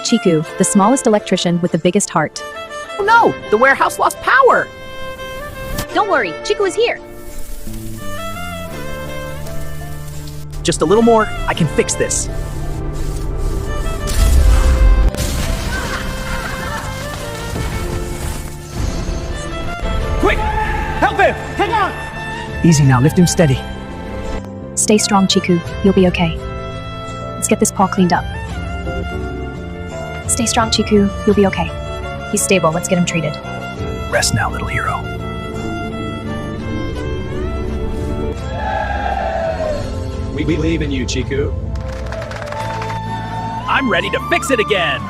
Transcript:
Meet Chiku, the smallest electrician with the biggest heart. Oh no! The warehouse lost power! Don't worry, Chiku is here. Just a little more, I can fix this. Quick! Help him! Hang on! Easy now, lift him steady. Stay strong, Chiku. You'll be okay. Let's get this paw cleaned up. Stay strong, Chiku. You'll be okay. He's stable. Let's get him treated. Rest now, little hero. We believe in you, Chiku. I'm ready to fix it again!